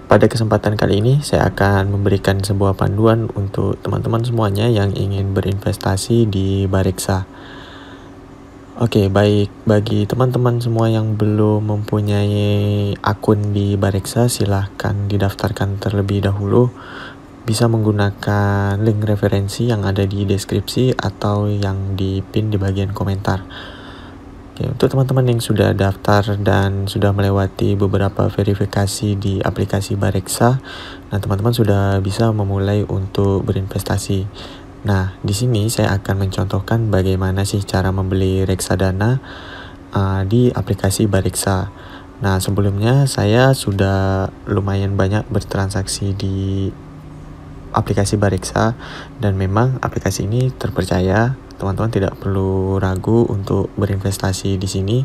Pada kesempatan kali ini, saya akan memberikan sebuah panduan untuk teman-teman semuanya yang ingin berinvestasi di Bareksa. Oke, baik. Bagi teman-teman semua yang belum mempunyai akun di Bareksa, silahkan didaftarkan terlebih dahulu. Bisa menggunakan link referensi yang ada di deskripsi atau yang di-pin di bagian komentar. Oke, untuk teman-teman yang sudah daftar dan sudah melewati beberapa verifikasi di aplikasi Bareksa, nah teman-teman sudah bisa memulai untuk berinvestasi. Nah, di sini saya akan mencontohkan bagaimana sih cara membeli reksadana di aplikasi Bareksa. Nah, sebelumnya saya sudah lumayan banyak bertransaksi di aplikasi Bareksa dan memang aplikasi ini terpercaya. Teman-teman tidak perlu ragu untuk berinvestasi di sini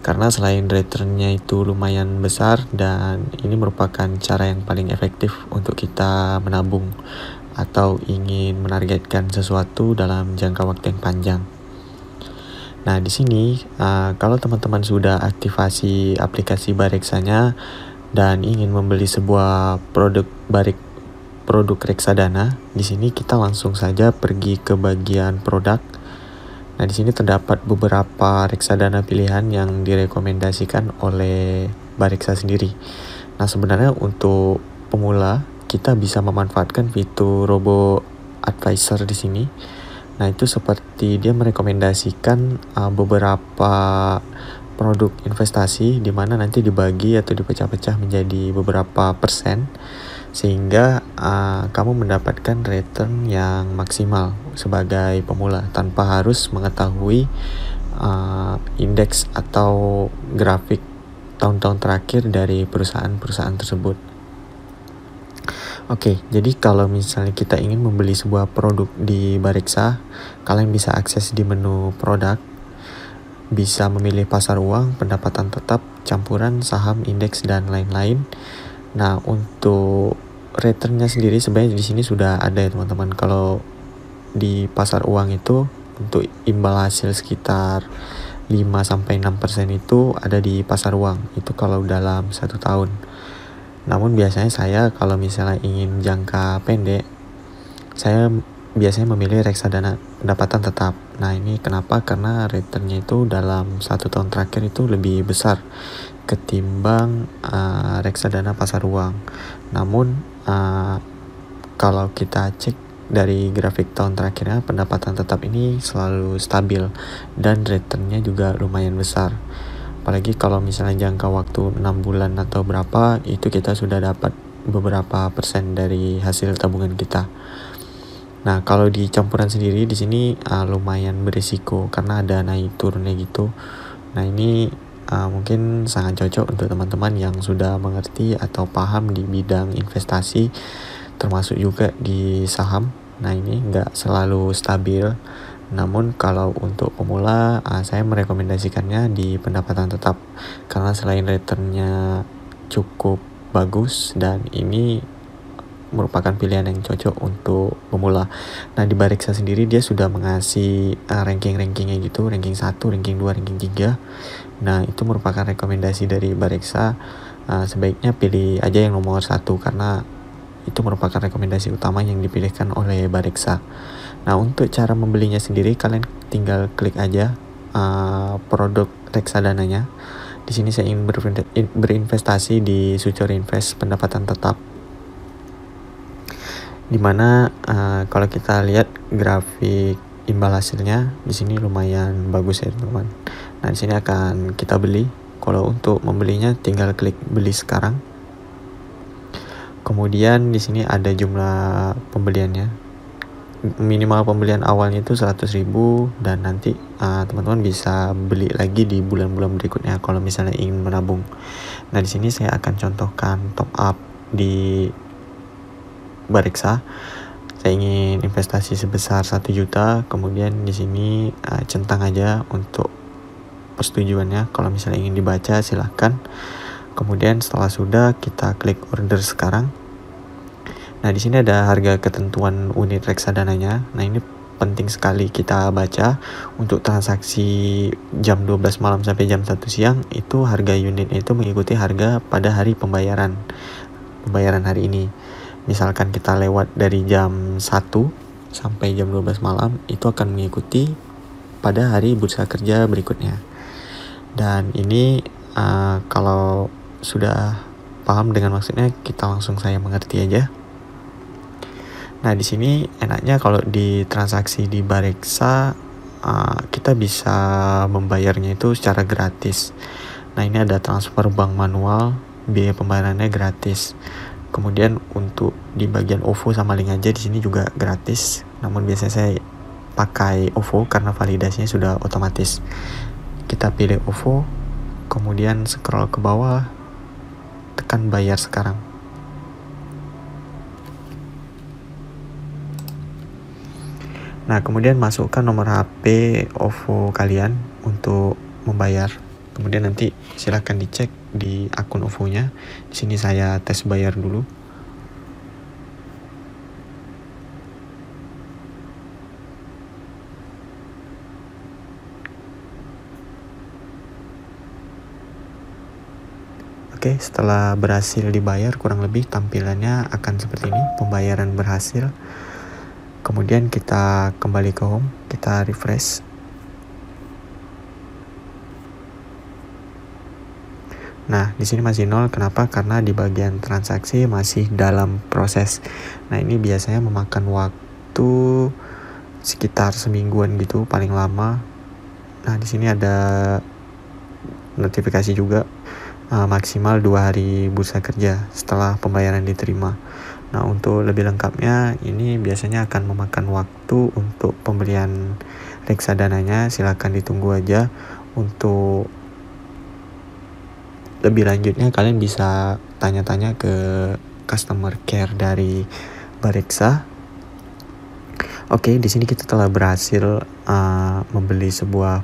karena selain returnnya itu lumayan besar dan ini merupakan cara yang paling efektif untuk kita menabung atau ingin menargetkan sesuatu dalam jangka waktu yang panjang. Nah, di sini kalau teman-teman sudah aktifasi aplikasi Bareksanya dan ingin membeli sebuah produk reksadana, di sini kita langsung saja pergi ke bagian produk. Nah, di sini terdapat beberapa reksadana pilihan yang direkomendasikan oleh Bareksa sendiri. Nah, sebenarnya untuk pemula kita bisa memanfaatkan fitur robo advisor di sini. Nah, itu seperti dia merekomendasikan beberapa produk investasi di mana nanti dibagi atau dipecah-pecah menjadi beberapa persen sehingga kamu mendapatkan return yang maksimal sebagai pemula tanpa harus mengetahui indeks atau grafik tahun-tahun terakhir dari perusahaan-perusahaan tersebut. Oke, jadi kalau misalnya kita ingin membeli sebuah produk di Bareksa, kalian bisa akses di menu produk, bisa memilih pasar uang, pendapatan tetap, campuran, saham, indeks, dan lain-lain. Nah, untuk returnnya sendiri sebenarnya di sini sudah ada ya teman-teman. Kalau di pasar uang itu untuk imbal hasil sekitar 5-6% itu ada di pasar uang. Itu kalau dalam 1 tahun. Namun biasanya saya kalau misalnya ingin jangka pendek, saya biasanya memilih reksadana pendapatan tetap. Nah, ini kenapa? Karena returnnya itu dalam 1 tahun terakhir itu lebih besar ketimbang reksadana pasar uang. Namun kalau kita cek dari grafik tahun terakhirnya, pendapatan tetap ini selalu stabil dan returnnya juga lumayan besar. Apalagi kalau misalnya jangka waktu 6 bulan atau berapa, itu kita sudah dapat beberapa persen dari hasil tabungan kita. Nah, kalau di campuran sendiri di sini lumayan berisiko karena ada naik turunnya gitu. Nah, ini mungkin sangat cocok untuk teman-teman yang sudah mengerti atau paham di bidang investasi, termasuk juga di saham. Nah, ini nggak selalu stabil. Namun kalau untuk pemula, saya merekomendasikannya di pendapatan tetap karena selain returnnya cukup bagus dan ini merupakan pilihan yang cocok untuk pemula. Nah, di Bareksa sendiri dia sudah mengasih ranking-rankingnya gitu, ranking 1, ranking 2, ranking 3. Nah, itu merupakan rekomendasi dari Bareksa. Sebaiknya pilih aja yang nomor 1 karena itu merupakan rekomendasi utama yang dipilihkan oleh Bareksa. Nah, untuk cara membelinya sendiri kalian tinggal klik aja produk reksadananya. Di sini saya ingin berinvestasi di Sucor Invest pendapatan tetap. Dimana kalau kita lihat grafik imbal hasilnya di sini lumayan bagus ya teman-teman. Nah, di sini akan kita beli. Kalau untuk membelinya tinggal klik beli sekarang. Kemudian di sini ada jumlah pembeliannya. Minimal pembelian awalnya itu 100.000 dan nanti teman-teman bisa beli lagi di bulan-bulan berikutnya kalau misalnya ingin menabung. Nah, di sini saya akan contohkan top up di Bareksa. Saya ingin investasi sebesar 1 juta, kemudian di sini centang aja untuk persetujuannya. Kalau misalnya ingin dibaca silahkan. Kemudian setelah sudah kita klik order sekarang. Nah, di sini ada harga ketentuan unit reksadananya. Nah, ini penting sekali kita baca. Untuk transaksi jam 12 malam sampai jam 1 siang itu harga unitnya itu mengikuti harga pada hari pembayaran. pembayaran hari ini. Misalkan kita lewat dari jam 1 sampai jam 12 malam, itu akan mengikuti pada hari bursa kerja berikutnya. Dan ini kalau sudah paham dengan maksudnya, kita langsung saya mengerti aja. Nah, di sini enaknya kalau di transaksi di Bareksa kita bisa membayarnya itu secara gratis. Nah, ini ada transfer bank manual, biaya pembayarannya gratis. Kemudian untuk di bagian OVO sama link aja di sini juga gratis. Namun biasanya saya pakai OVO karena validasinya sudah otomatis. Kita pilih OVO, kemudian scroll ke bawah, tekan bayar sekarang. Nah, kemudian masukkan nomor HP OVO kalian untuk membayar. Kemudian nanti silahkan dicek di akun OVO-nya. Di sini saya tes bayar dulu. Oke, setelah berhasil dibayar, kurang lebih tampilannya akan seperti ini. Pembayaran berhasil. Kemudian kita kembali ke home, kita refresh. Nah, di sini masih 0. Kenapa? Karena di bagian transaksi masih dalam proses. Nah, ini biasanya memakan waktu sekitar semingguan gitu paling lama. Nah, di sini ada notifikasi juga maksimal 2 hari bursa kerja setelah pembayaran diterima. Nah, untuk lebih lengkapnya ini biasanya akan memakan waktu untuk pembelian reksadananya. Silakan ditunggu aja. Untuk lebih lanjutnya kalian bisa tanya-tanya ke customer care dari Bareksa. Oke, di sini kita telah berhasil membeli sebuah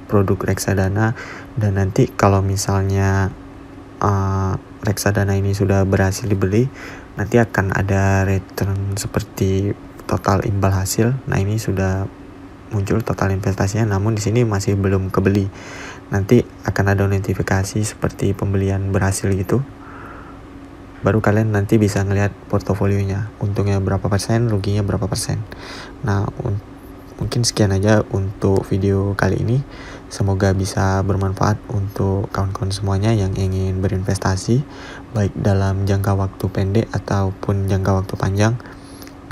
produk reksadana, dan nanti kalau misalnya reksadana ini sudah berhasil dibeli, nanti akan ada return seperti total imbal hasil. Nah, ini sudah muncul total investasinya, namun di sini masih belum kebeli. Nanti akan ada notifikasi seperti pembelian berhasil gitu. Baru kalian nanti bisa ngelihat portofolionya, untungnya berapa persen, ruginya berapa persen. Nah, mungkin sekian aja untuk video kali ini. Semoga bisa bermanfaat untuk kawan-kawan semuanya yang ingin berinvestasi, baik dalam jangka waktu pendek ataupun jangka waktu panjang.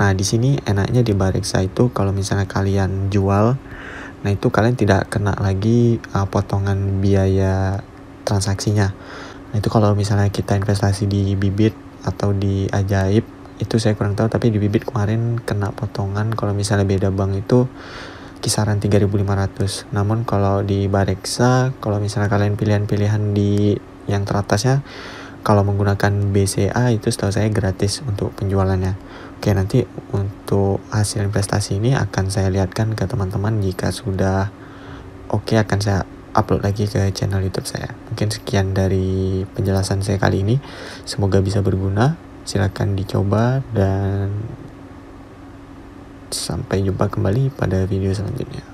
Nah, di sini enaknya di Bareksa itu kalau misalnya kalian jual, nah itu kalian tidak kena lagi potongan biaya transaksinya. Nah, itu kalau misalnya kita investasi di Bibit atau di Ajaib, itu saya kurang tahu, tapi di Bibit kemarin kena potongan kalau misalnya beda bank itu kisaran 3.500. Namun kalau di Bareksa, kalau misalnya kalian pilihan di yang teratasnya, kalau menggunakan BCA itu setahu saya gratis untuk penjualannya. Oke, nanti untuk hasil investasi ini akan saya lihatkan ke teman-teman. Jika sudah oke, akan saya upload lagi ke channel YouTube saya. Mungkin sekian dari penjelasan saya kali ini. Semoga bisa berguna. Silakan dicoba dan sampai jumpa kembali pada video selanjutnya.